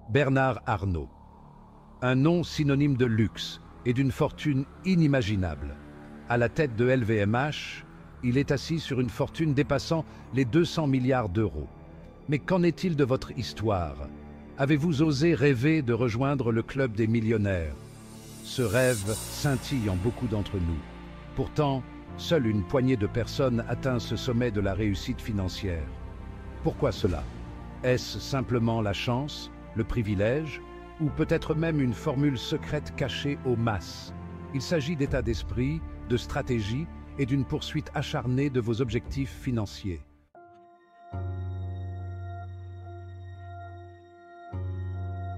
Bernard Arnault. Un nom synonyme de luxe et d'une fortune inimaginable. À la tête de LVMH, il est assis sur une fortune dépassant les 200 milliards d'euros. Mais qu'en est-il de votre histoire? Avez-vous osé rêver de rejoindre le club des millionnaires? Ce rêve scintille en beaucoup d'entre nous. Pourtant, seule une poignée de personnes atteint ce sommet de la réussite financière. Pourquoi cela? Est-ce simplement la chance, le privilège, ou peut-être même une formule secrète cachée aux masses? Il s'agit d'état d'esprit, de stratégie et d'une poursuite acharnée de vos objectifs financiers.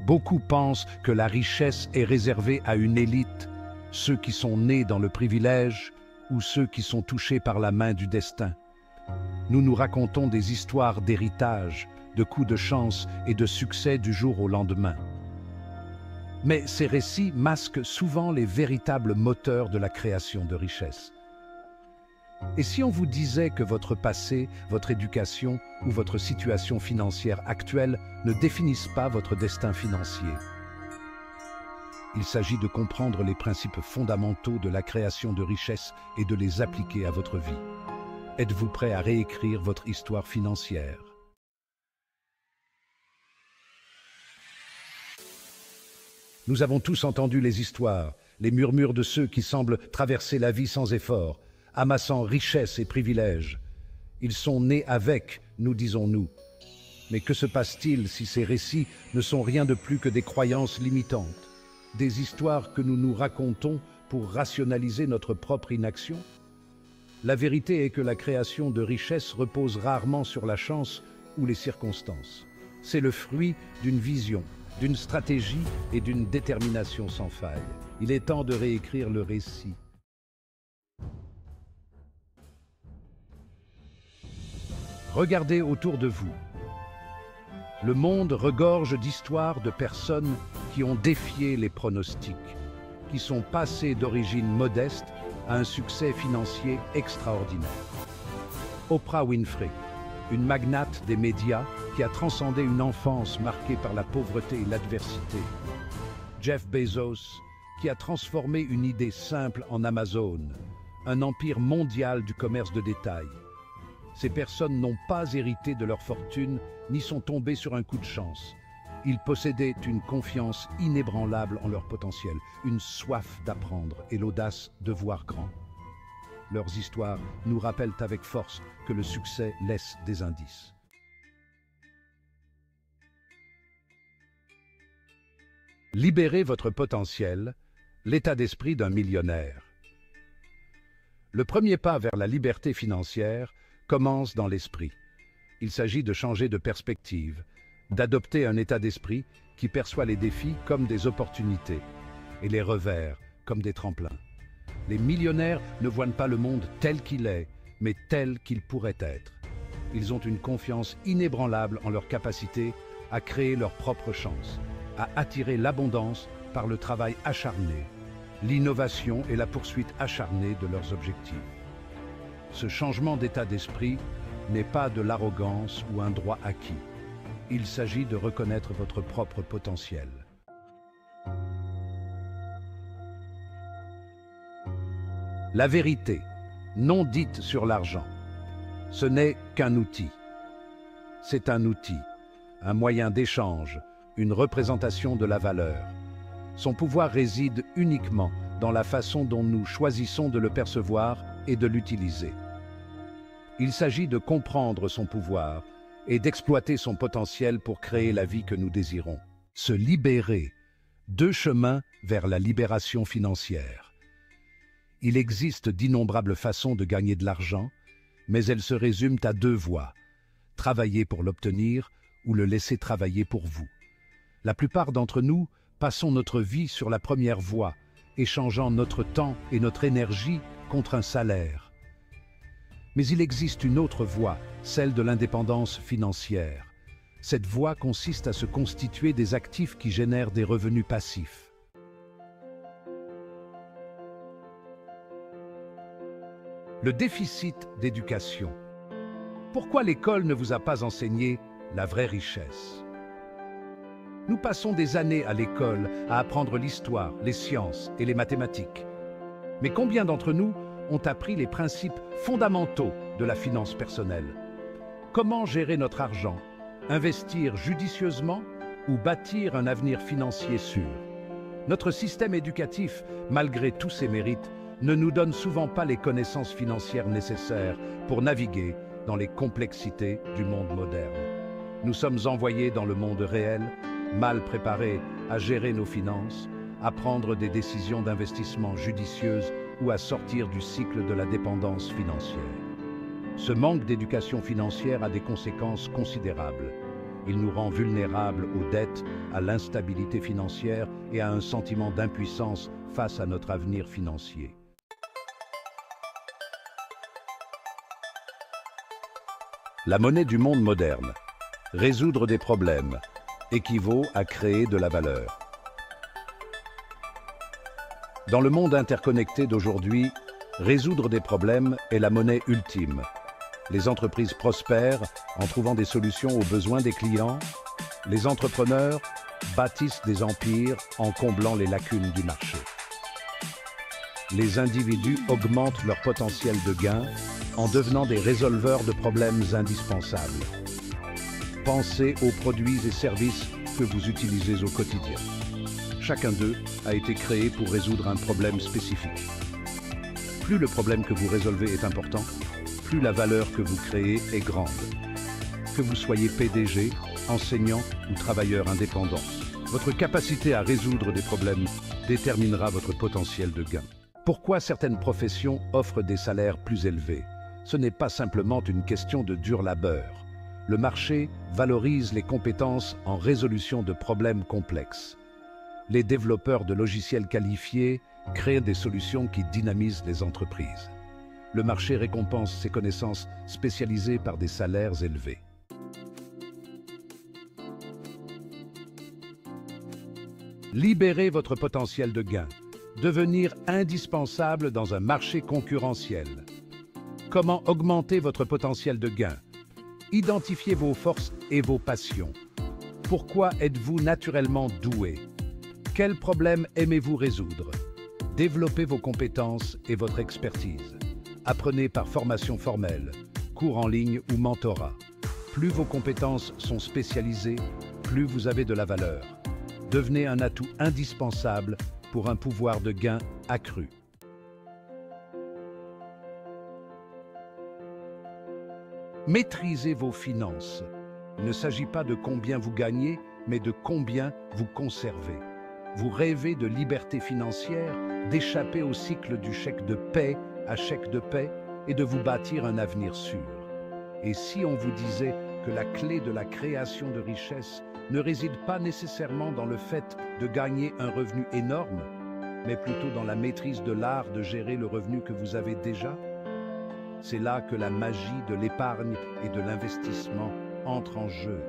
Beaucoup pensent que la richesse est réservée à une élite, ceux qui sont nés dans le privilège ou ceux qui sont touchés par la main du destin. Nous nous racontons des histoires d'héritage, de coups de chance et de succès du jour au lendemain. Mais ces récits masquent souvent les véritables moteurs de la création de richesse. Et si on vous disait que votre passé, votre éducation ou votre situation financière actuelle ne définissent pas votre destin financier? Il s'agit de comprendre les principes fondamentaux de la création de richesse et de les appliquer à votre vie. Êtes-vous prêt à réécrire votre histoire financière? Nous avons tous entendu les histoires, les murmures de ceux qui semblent traverser la vie sans effort, amassant richesse et privilèges. Ils sont nés avec, nous disons-nous. Mais que se passe-t-il si ces récits ne sont rien de plus que des croyances limitantes, des histoires que nous nous racontons pour rationaliser notre propre inaction? La vérité est que la création de richesse repose rarement sur la chance ou les circonstances. C'est le fruit d'une vision, d'une stratégie et d'une détermination sans faille. Il est temps de réécrire le récit. Regardez autour de vous. Le monde regorge d'histoires de personnes qui ont défié les pronostics, qui sont passées d'origine modeste à un succès financier extraordinaire. Oprah Winfrey, une magnate des médias qui a transcendé une enfance marquée par la pauvreté et l'adversité. Jeff Bezos, qui a transformé une idée simple en Amazon, un empire mondial du commerce de détail. Ces personnes n'ont pas hérité de leur fortune, ni sont tombées sur un coup de chance. Ils possédaient une confiance inébranlable en leur potentiel, une soif d'apprendre et l'audace de voir grand. Leurs histoires nous rappellent avec force que le succès laisse des indices. Libérez votre potentiel, l'état d'esprit d'un millionnaire. Le premier pas vers la liberté financière commence dans l'esprit. Il s'agit de changer de perspective, d'adopter un état d'esprit qui perçoit les défis comme des opportunités et les revers comme des tremplins. Les millionnaires ne voient pas le monde tel qu'il est, mais tel qu'il pourrait être. Ils ont une confiance inébranlable en leur capacité à créer leur propre chance, à attirer l'abondance par le travail acharné, l'innovation et la poursuite acharnée de leurs objectifs. Ce changement d'état d'esprit n'est pas de l'arrogance ou un droit acquis. Il s'agit de reconnaître votre propre potentiel. La vérité, non dite sur l'argent, ce n'est qu'un outil. C'est un outil, un moyen d'échange, une représentation de la valeur. Son pouvoir réside uniquement dans la façon dont nous choisissons de le percevoir et de l'utiliser. Il s'agit de comprendre son pouvoir et d'exploiter son potentiel pour créer la vie que nous désirons. Se libérer, deux chemins vers la libération financière. Il existe d'innombrables façons de gagner de l'argent, mais elles se résument à deux voies: travailler pour l'obtenir ou le laisser travailler pour vous. La plupart d'entre nous passons notre vie sur la première voie, échangeant notre temps et notre énergie contre un salaire. Mais il existe une autre voie, celle de l'indépendance financière. Cette voie consiste à se constituer des actifs qui génèrent des revenus passifs. Le déficit d'éducation. Pourquoi l'école ne vous a pas enseigné la vraie richesse? Nous passons des années à l'école à apprendre l'histoire, les sciences et les mathématiques. Mais combien d'entre nous ont appris les principes fondamentaux de la finance personnelle? Comment gérer notre argent? Investir judicieusement ou bâtir un avenir financier sûr? Notre système éducatif, malgré tous ses mérites, ne nous donne souvent pas les connaissances financières nécessaires pour naviguer dans les complexités du monde moderne. Nous sommes envoyés dans le monde réel, mal préparés à gérer nos finances, à prendre des décisions d'investissement judicieuses ou à sortir du cycle de la dépendance financière. Ce manque d'éducation financière a des conséquences considérables. Il nous rend vulnérables aux dettes, à l'instabilité financière et à un sentiment d'impuissance face à notre avenir financier. La monnaie du monde moderne. Résoudre des problèmes équivaut à créer de la valeur. Dans le monde interconnecté d'aujourd'hui, résoudre des problèmes est la monnaie ultime. Les entreprises prospèrent en trouvant des solutions aux besoins des clients. Les entrepreneurs bâtissent des empires en comblant les lacunes du marché. Les individus augmentent leur potentiel de gain en devenant des résolveurs de problèmes indispensables. Pensez aux produits et services que vous utilisez au quotidien. Chacun d'eux a été créé pour résoudre un problème spécifique. Plus le problème que vous résolvez est important, plus la valeur que vous créez est grande. Que vous soyez PDG, enseignant ou travailleur indépendant, votre capacité à résoudre des problèmes déterminera votre potentiel de gain. Pourquoi certaines professions offrent des salaires plus élevés? Ce n'est pas simplement une question de dur labeur. Le marché valorise les compétences en résolution de problèmes complexes. Les développeurs de logiciels qualifiés créent des solutions qui dynamisent les entreprises. Le marché récompense ces connaissances spécialisées par des salaires élevés. Libérez votre potentiel de gain. Devenir indispensable dans un marché concurrentiel. Comment augmenter votre potentiel de gain? Identifiez vos forces et vos passions. Pourquoi êtes-vous naturellement doué? Quels problèmes aimez-vous résoudre? Développez vos compétences et votre expertise. Apprenez par formation formelle, cours en ligne ou mentorat. Plus vos compétences sont spécialisées, plus vous avez de la valeur. Devenez un atout indispensable pour un pouvoir de gain accru. Maîtrisez vos finances. Il ne s'agit pas de combien vous gagnez, mais de combien vous conservez. Vous rêvez de liberté financière, d'échapper au cycle du chèque de paie à chèque de paie et de vous bâtir un avenir sûr. Et si on vous disait que la clé de la création de richesse ne réside pas nécessairement dans le fait de gagner un revenu énorme, mais plutôt dans la maîtrise de l'art de gérer le revenu que vous avez déjà? C'est là que la magie de l'épargne et de l'investissement entre en jeu.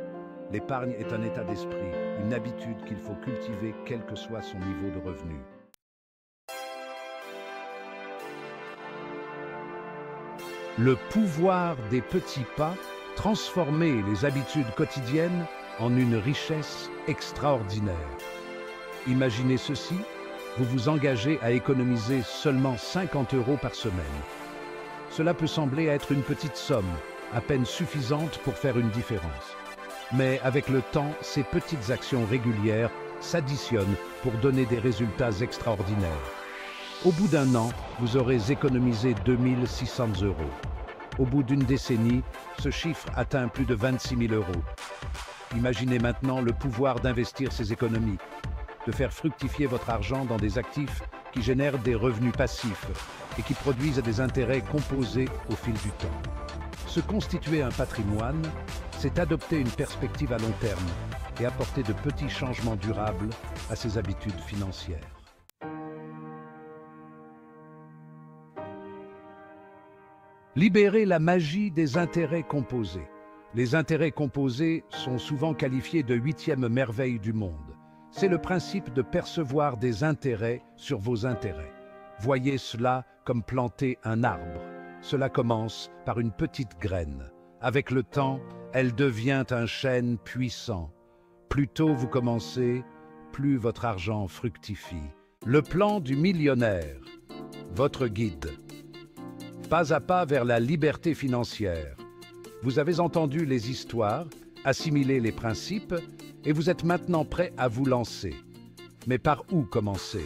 L'épargne est un état d'esprit, une habitude qu'il faut cultiver quel que soit son niveau de revenu. Le pouvoir des petits pas, transformer les habitudes quotidiennes en une richesse extraordinaire. Imaginez ceci, vous vous engagez à économiser seulement 50 € par semaine. Cela peut sembler être une petite somme, à peine suffisante pour faire une différence. Mais avec le temps, ces petites actions régulières s'additionnent pour donner des résultats extraordinaires. Au bout d'un an, vous aurez économisé 2 600 €. Au bout d'une décennie, ce chiffre atteint plus de 26 000 €. Imaginez maintenant le pouvoir d'investir ces économies, de faire fructifier votre argent dans des actifs qui génèrent des revenus passifs et qui produisent des intérêts composés au fil du temps. Se constituer un patrimoine, c'est adopter une perspective à long terme et apporter de petits changements durables à ses habitudes financières. Libérer la magie des intérêts composés. Les intérêts composés sont souvent qualifiés de 8e merveille du monde. C'est le principe de percevoir des intérêts sur vos intérêts. Voyez cela comme planter un arbre. Cela commence par une petite graine. Avec le temps, elle devient un chêne puissant. Plus tôt vous commencez, plus votre argent fructifie. Le plan du millionnaire, votre guide. Pas à pas vers la liberté financière. Vous avez entendu les histoires, assimilé les principes, et vous êtes maintenant prêt à vous lancer. Mais par où commencer?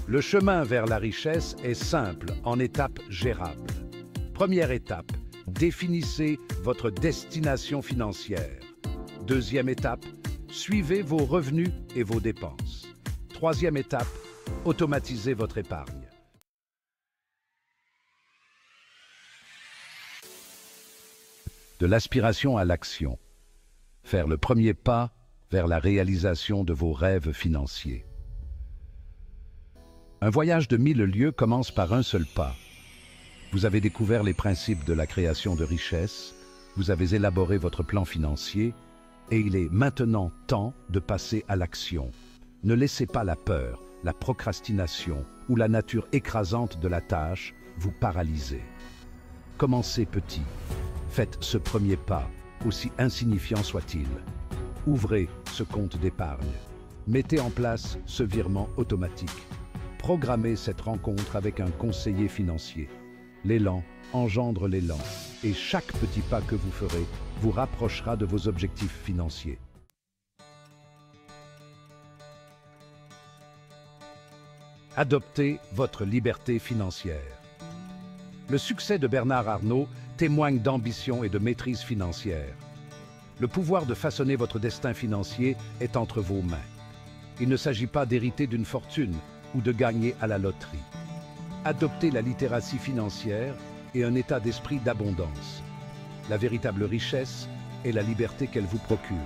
Le chemin vers la richesse est simple, en étapes gérables. Première étape, définissez votre destination financière. Deuxième étape, suivez vos revenus et vos dépenses. Troisième étape, automatisez votre épargne. De l'aspiration à l'action. Faire le premier pas vers la réalisation de vos rêves financiers. Un voyage de 1000 lieues commence par un seul pas. Vous avez découvert les principes de la création de richesse, vous avez élaboré votre plan financier, et il est maintenant temps de passer à l'action. Ne laissez pas la peur, la procrastination ou la nature écrasante de la tâche vous paralyser. Commencez petit. Faites ce premier pas, aussi insignifiant soit-il. Ouvrez ce compte d'épargne. Mettez en place ce virement automatique. Programmez cette rencontre avec un conseiller financier. L'élan engendre l'élan, et chaque petit pas que vous ferez vous rapprochera de vos objectifs financiers. Adoptez votre liberté financière. Le succès de Bernard Arnault témoigne d'ambition et de maîtrise financière. Le pouvoir de façonner votre destin financier est entre vos mains. Il ne s'agit pas d'hériter d'une fortune ou de gagner à la loterie. Adoptez la littératie financière et un état d'esprit d'abondance. La véritable richesse est la liberté qu'elle vous procure.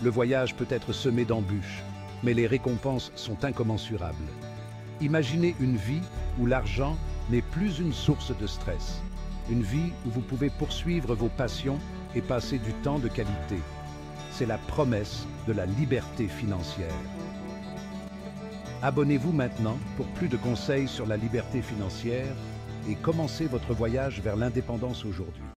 Le voyage peut être semé d'embûches, mais les récompenses sont incommensurables. Imaginez une vie où l'argent n'est plus une source de stress. Une vie où vous pouvez poursuivre vos passions et passer du temps de qualité. C'est la promesse de la liberté financière. Abonnez-vous maintenant pour plus de conseils sur la liberté financière et commencez votre voyage vers l'indépendance aujourd'hui.